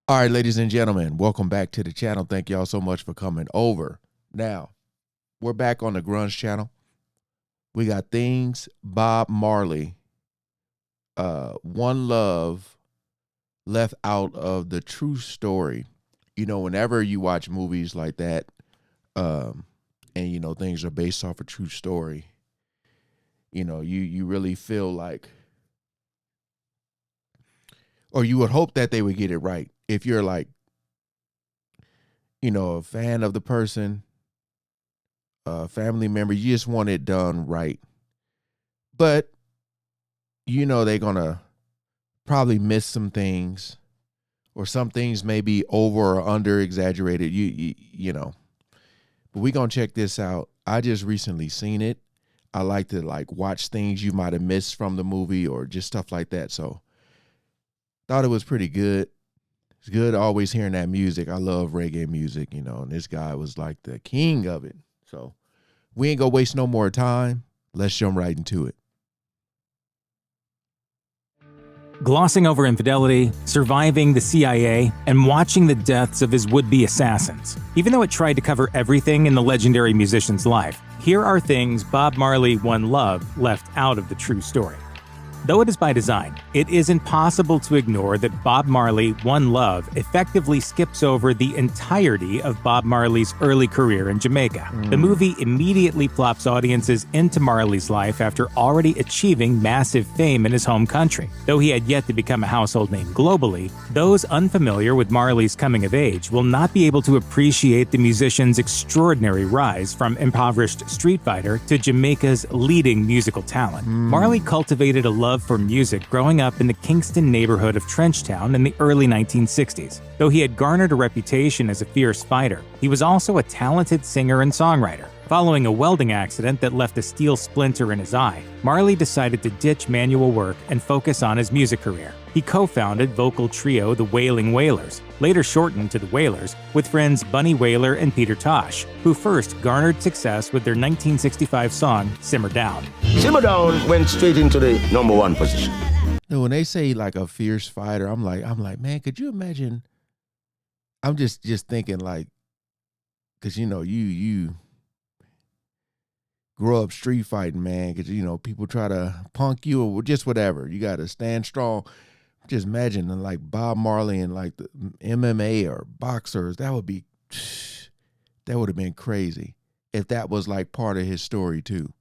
All right, ladies and gentlemen, welcome back to the channel. Thank y'all so much for coming over. Now, we're back on the Grunge channel. We got things Bob Marley, One Love, left out of the true story. You know, whenever you watch movies like that, and you know things are based off a true story, you know, you really feel like, or you would hope that they would get it right. If you're like, you know, a fan of the person, a family member, you just want it done right. But, you know, they're going to probably miss some things, or some things may be over or under exaggerated, you know. But we're going to check this out. I just recently seen it. I like to watch things you might have missed from the movie or just stuff like that. So thought it was pretty good. It's good always hearing that music. I love reggae music, you know, and this guy was like the king of it. So we ain't gonna waste no more time. Let's jump right into it. Glossing over infidelity, surviving the CIA, and watching the deaths of his would-be assassins. Even though it tried to cover everything in the legendary musician's life, here are things Bob Marley, One Love left out of the true story. Though it is by design, it is impossible to ignore that Bob Marley, One Love effectively skips over the entirety of Bob Marley's early career in Jamaica. The movie immediately plops audiences into Marley's life after already achieving massive fame in his home country. Though he had yet to become a household name globally, those unfamiliar with Marley's coming of age will not be able to appreciate the musician's extraordinary rise from impoverished street fighter to Jamaica's leading musical talent. Marley cultivated a love for music growing up in the Kingston neighborhood of Trenchtown in the early 1960s. Though he had garnered a reputation as a fierce fighter, he was also a talented singer and songwriter. Following a welding accident that left a steel splinter in his eye, Marley decided to ditch manual work and focus on his music career. He co-founded vocal trio The Wailing Wailers, later shortened to The Wailers, with friends Bunny Wailer and Peter Tosh, who first garnered success with their 1965 song Simmer Down. Simmer Down went straight into the #1 position. No, when they say like a fierce fighter, I'm like, man, could you imagine? I'm just thinking like, because you know you grow up street fighting, man, because you know people try to punk you or just whatever. You got to stand strong. Just imagine like Bob Marley and like the MMA or boxers. That would have been crazy if that was like part of his story too.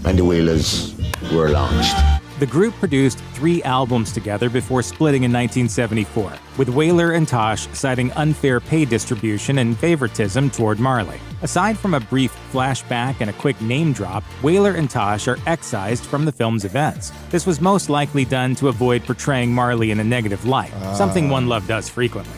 And the Wailers were launched. The group produced 3 albums together before splitting in 1974, with Wailer and Tosh citing unfair pay distribution and favoritism toward Marley. Aside from a brief flashback and a quick name drop, Wailer and Tosh are excised from the film's events. This was most likely done to avoid portraying Marley in a negative light, something One Love does frequently.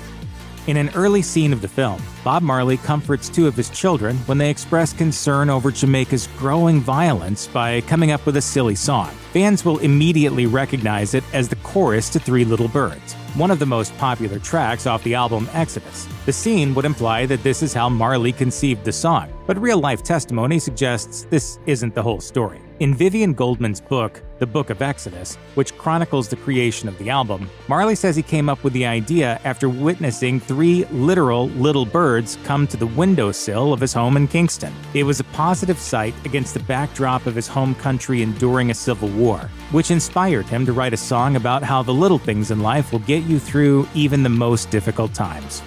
In an early scene of the film, Bob Marley comforts 2 of his children when they express concern over Jamaica's growing violence by coming up with a silly song. Fans will immediately recognize it as the chorus to 3 Little Birds, one of the most popular tracks off the album Exodus. The scene would imply that this is how Marley conceived the song, but real-life testimony suggests this isn't the whole story. In Vivian Goldman's book, The Book of Exodus, which chronicles the creation of the album, Marley says he came up with the idea after witnessing 3 literal little birds come to the windowsill of his home in Kingston. It was a positive sight against the backdrop of his home country enduring a civil war, which inspired him to write a song about how the little things in life will get you through even the most difficult times.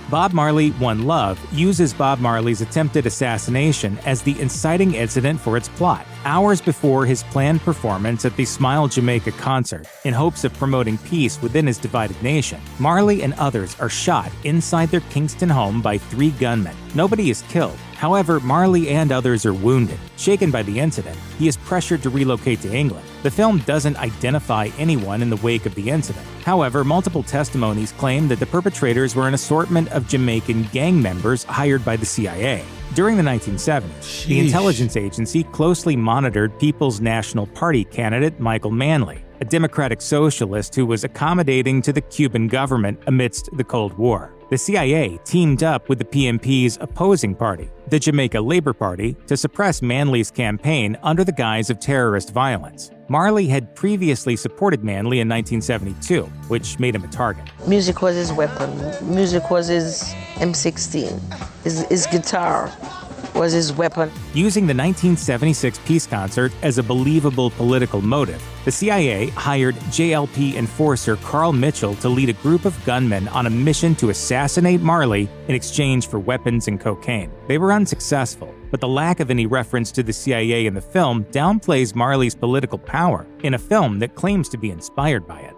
Bob Marley, One Love uses Bob Marley's attempted assassination as the inciting incident for its plot. Hours before his planned performance at the Smile Jamaica concert, in hopes of promoting peace within his divided nation, Marley and others are shot inside their Kingston home by 3 gunmen. Nobody is killed. However, Marley and others are wounded. Shaken by the incident, he is pressured to relocate to England. The film doesn't identify anyone in the wake of the incident. However, multiple testimonies claim that the perpetrators were an assortment of Jamaican gang members hired by the CIA. During the 1970s, the intelligence agency closely monitored People's National Party candidate Michael Manley, a democratic socialist who was accommodating to the Cuban government amidst the Cold War. the CIA teamed up with the PMP's opposing party, the Jamaica Labour Party, to suppress Manley's campaign under the guise of terrorist violence. Marley had previously supported Manley in 1972, which made him a target. Music was his weapon. Music was his M16. His guitar was his weapon. Using the 1976 peace concert as a believable political motive, the CIA hired JLP enforcer Carl Mitchell to lead a group of gunmen on a mission to assassinate Marley in exchange for weapons and cocaine. They were unsuccessful, but the lack of any reference to the CIA in the film downplays Marley's political power in a film that claims to be inspired by it.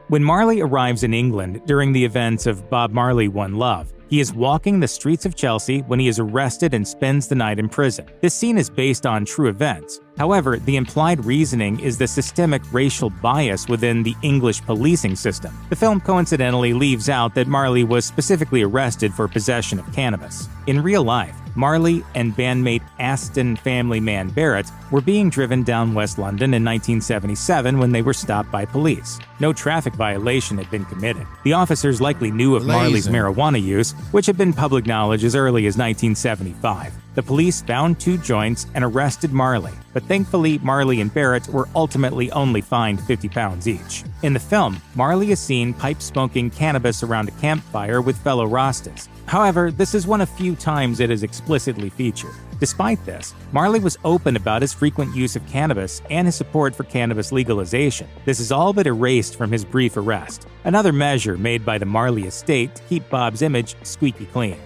When Marley arrives in England during the events of Bob Marley One Love, he is walking the streets of Chelsea when he is arrested and spends the night in prison. This scene is based on true events. However, the implied reasoning is the systemic racial bias within the English policing system. The film coincidentally leaves out that Marley was specifically arrested for possession of cannabis. In real life, Marley and bandmate Aston family man Barrett were being driven down West London in 1977 when they were stopped by police. No traffic violation had been committed. The officers likely knew of Marley's marijuana use, which had been public knowledge as early as 1975. The police found 2 joints and arrested Marley, but thankfully Marley and Barrett were ultimately only fined 50 pounds each. In the film, Marley is seen pipe-smoking cannabis around a campfire with fellow Rastas. However, this is one of few times it is explicitly featured. Despite this, Marley was open about his frequent use of cannabis and his support for cannabis legalization. This is all but erased from his brief arrest, another measure made by the Marley estate to keep Bob's image squeaky clean.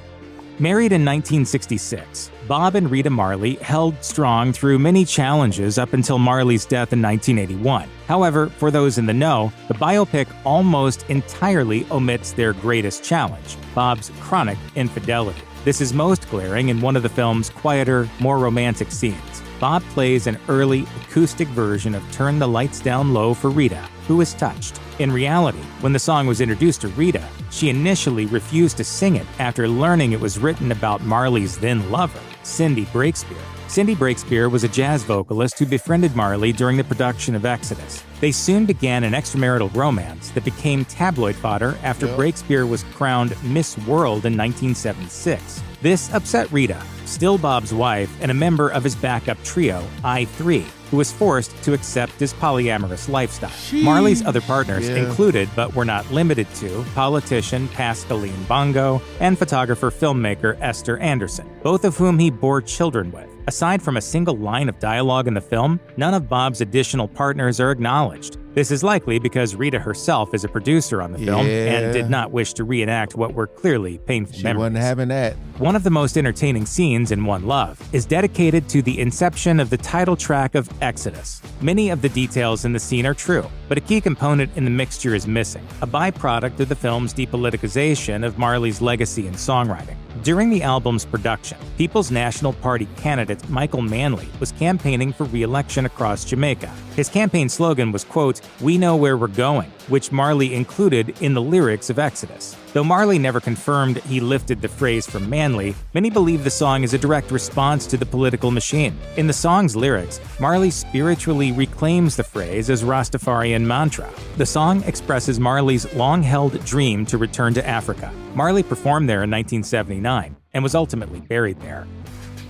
Married in 1966, Bob and Rita Marley held strong through many challenges up until Marley's death in 1981. However, for those in the know, the biopic almost entirely omits their greatest challenge, Bob's chronic infidelity. This is most glaring in one of the film's quieter, more romantic scenes. Bob plays an early, acoustic version of Turn the Lights Down Low for Rita, who is touched. In reality, when the song was introduced to Rita, she initially refused to sing it after learning it was written about Marley's then lover, Cindy Breakspear. Cindy Breakspear was a jazz vocalist who befriended Marley during the production of Exodus. They soon began an extramarital romance that became tabloid fodder after Breakspear was crowned Miss World in 1976. This upset Rita, still Bob's wife and a member of his backup trio, I3, who was forced to accept his polyamorous lifestyle. Marley's other partners included, but were not limited to, politician Pascaline Bongo and photographer-filmmaker Esther Anderson, both of whom he bore children with. Aside from a single line of dialogue in the film, none of Bob's additional partners are acknowledged. This is likely because Rita herself is a producer on the film and did not wish to reenact what were clearly painful memories. She wasn't having that. One of the most entertaining scenes in One Love is dedicated to the inception of the title track of Exodus. Many of the details in the scene are true, but a key component in the mixture is missing, a byproduct of the film's depoliticization of Marley's legacy in songwriting. During the album's production, People's National Party candidate Michael Manley was campaigning for re-election across Jamaica. His campaign slogan was, quote, "We know where we're going," which Marley included in the lyrics of Exodus. Though Marley never confirmed he lifted the phrase from Manley, many believe the song is a direct response to the political machine. In the song's lyrics, Marley spiritually reclaims the phrase as Rastafarian mantra. The song expresses Marley's long-held dream to return to Africa. Marley performed there in 1979 and was ultimately buried there.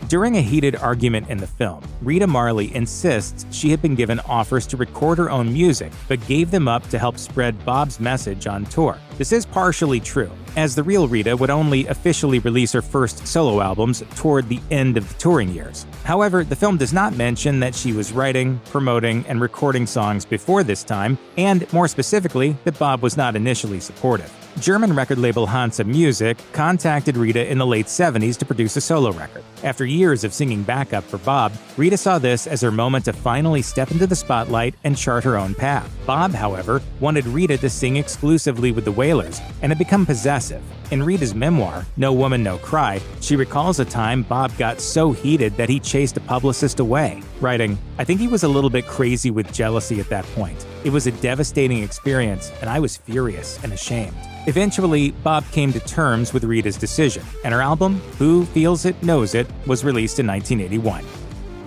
During a heated argument in the film, Rita Marley insists she had been given offers to record her own music, but gave them up to help spread Bob's message on tour. This is partially true, as the real Rita would only officially release her first solo albums toward the end of the touring years. However, the film does not mention that she was writing, promoting, and recording songs before this time, and more specifically, that Bob was not initially supportive. German record label Hansa Music contacted Rita in the late 70s to produce a solo record. After years of singing backup for Bob, Rita saw this as her moment to finally step into the spotlight and chart her own path. Bob, however, wanted Rita to sing exclusively with the Wailers and had become possessive. In Rita's memoir, No Woman, No Cry, she recalls a time Bob got so heated that he chased a publicist away, writing, "I think he was a little bit crazy with jealousy at that point. It was a devastating experience, and I was furious and ashamed." Eventually, Bob came to terms with Rita's decision, and her album, Who Feels It Knows It, was released in 1981.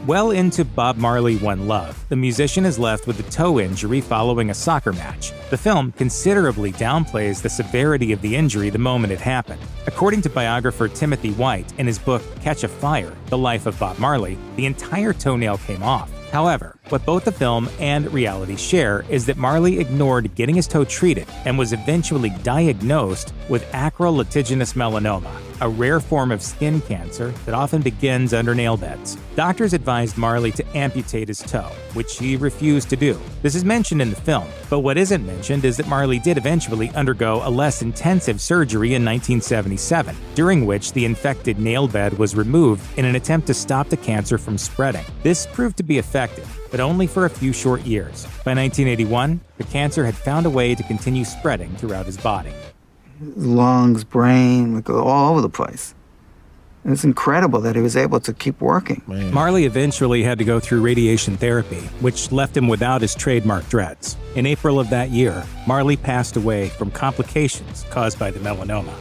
Well into Bob Marley One Love, the musician is left with a toe injury following a soccer match. The film considerably downplays the severity of the injury the moment it happened. According to biographer Timothy White in his book Catch a Fire: The Life of Bob Marley, the entire toenail came off. However, what both the film and reality share is that Marley ignored getting his toe treated and was eventually diagnosed with acral litiginous melanoma, a rare form of skin cancer that often begins under nail beds. Doctors advised Marley to amputate his toe, which he refused to do. This is mentioned in the film, but what isn't mentioned is that Marley did eventually undergo a less intensive surgery in 1977, during which the infected nail bed was removed in an attempt to stop the cancer from spreading. This proved to be effective, but only for a few short years. By 1981, the cancer had found a way to continue spreading throughout his body. Lungs, brain, would go all over the place. It's incredible that he was able to keep working. Man. Marley eventually had to go through radiation therapy, which left him without his trademark dreads. In April of that year, Marley passed away from complications caused by the melanoma.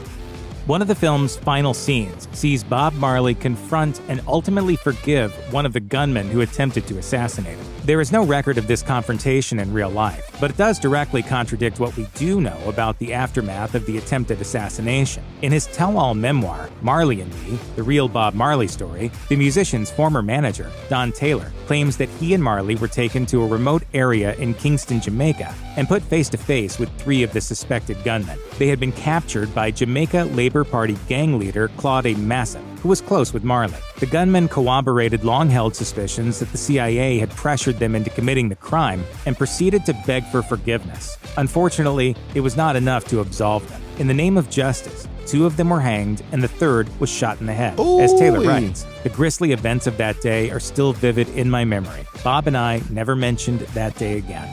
One of the film's final scenes sees Bob Marley confront and ultimately forgive one of the gunmen who attempted to assassinate him. There is no record of this confrontation in real life, but it does directly contradict what we do know about the aftermath of the attempted assassination. In his tell-all memoir, Marley and Me, The Real Bob Marley Story, the musician's former manager, Don Taylor, claims that he and Marley were taken to a remote area in Kingston, Jamaica, and put face-to-face with 3 of the suspected gunmen. They had been captured by Jamaica Labour Party gang leader Claude Massett, who was close with Marley. The gunmen corroborated long-held suspicions that the CIA had pressured them into committing the crime and proceeded to beg for forgiveness. Unfortunately, it was not enough to absolve them. In the name of justice, 2 of them were hanged and the 3rd was shot in the head. As Taylor writes, the grisly events of that day are still vivid in my memory. Bob and I never mentioned that day again.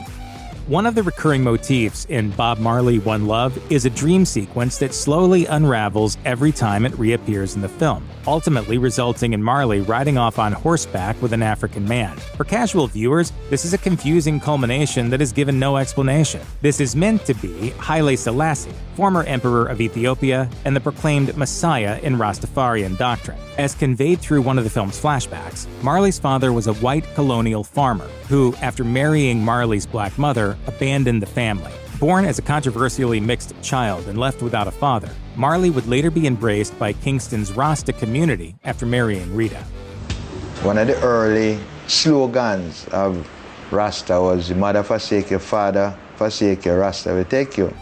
One of the recurring motifs in Bob Marley One Love is a dream sequence that slowly unravels every time it reappears in the film, ultimately resulting in Marley riding off on horseback with an African man. For casual viewers, this is a confusing culmination that is given no explanation. This is meant to be Haile Selassie, former emperor of Ethiopia and the proclaimed Messiah in Rastafarian doctrine. As conveyed through one of the film's flashbacks, Marley's father was a white colonial farmer who, after marrying Marley's black mother, abandoned the family. Born as a controversially mixed child and left without a father, Marley would later be embraced by Kingston's Rasta community after marrying Rita. One of the early slogans of Rasta was, "Mother forsake your father, forsake your Rasta will take you."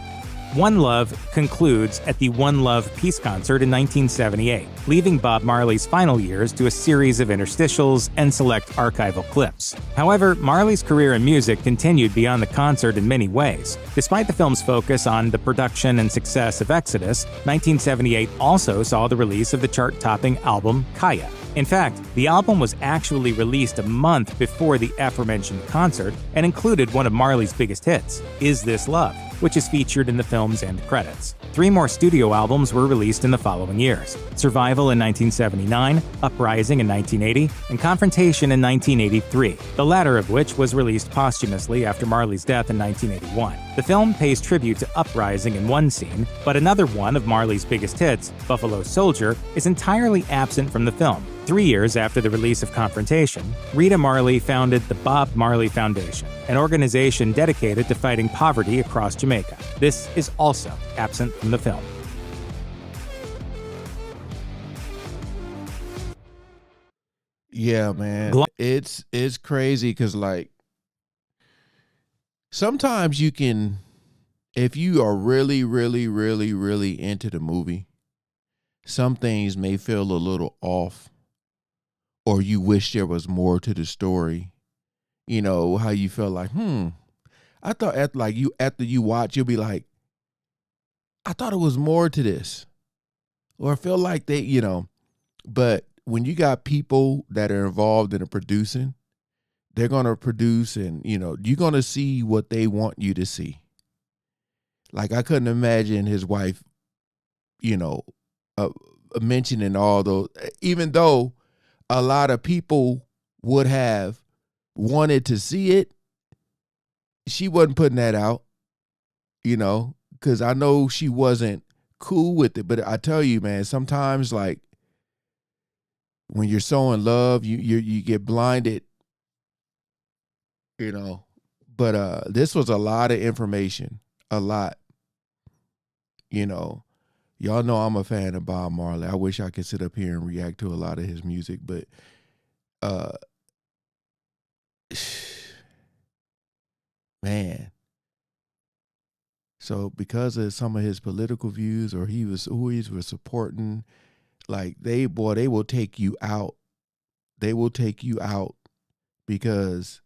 One Love concludes at the One Love Peace Concert in 1978, leaving Bob Marley's final years to a series of interstitials and select archival clips. However, Marley's career in music continued beyond the concert in many ways. Despite the film's focus on the production and success of Exodus, 1978 also saw the release of the chart-topping album Kaya. In fact, the album was actually released a month before the aforementioned concert and included one of Marley's biggest hits, Is This Love?, which is featured in the film's end credits. 3 more studio albums were released in the following years: Survival in 1979, Uprising in 1980, and Confrontation in 1983, the latter of which was released posthumously after Marley's death in 1981. The film pays tribute to Uprising in one scene, but another one of Marley's biggest hits, Buffalo Soldier, is entirely absent from the film. 3 years after the release of Confrontation, Rita Marley founded the Bob Marley Foundation, an organization dedicated to fighting poverty across Jamaica. This is also absent from the film. Yeah, man. It's crazy because, like, sometimes you can, if you are really, really, really, really into the movie, some things may feel a little off, or you wish there was more to the story. You know, how you feel like, I thought after you watch, you'll be like, I thought it was more to this. Or I feel like they, but when you got people that are involved in the producing, they're going to produce and, you're going to see what they want you to see. Like, I couldn't imagine his wife, mentioning all those, even though a lot of people would have wanted to see it, she wasn't putting that out, because I know she wasn't cool with it. But I tell you, man, sometimes, like, when you're so in love, you get blinded, you know. But this was a lot of information, a lot. You know, y'all know I'm a fan of Bob Marley. I wish I could sit up here and react to a lot of his music, but uh man. So because of some of his political views, or who he was supporting, like they will take you out. They will take you out because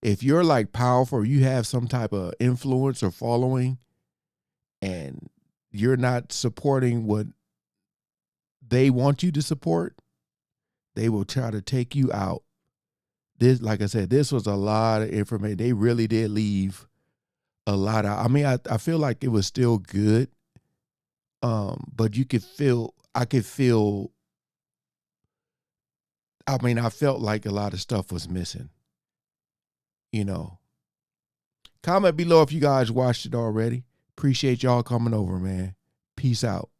if you're like powerful, you have some type of influence or following, and you're not supporting what they want you to support, they will try to take you out. This, like I said, this was a lot of information. They really did leave a lot of, I mean, I feel like it was still good. But I could feel, I mean, I felt like a lot of stuff was missing, you know. Comment below if you guys watched it already. Appreciate y'all coming over, man. Peace out.